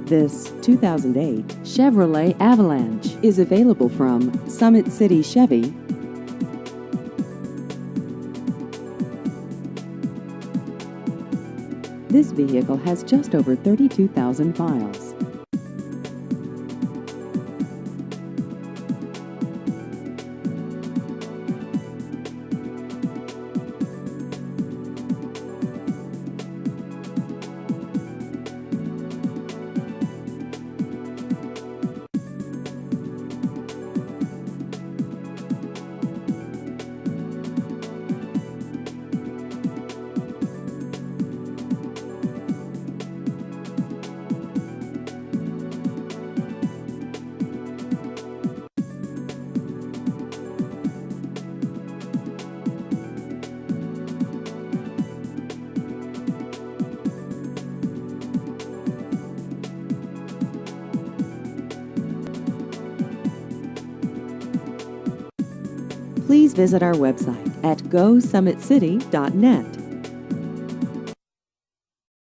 This 2008 Chevrolet Avalanche is available from Summit City Chevy. This vehicle has just over 32,000 miles. Please visit our website at GoSummitCity.net.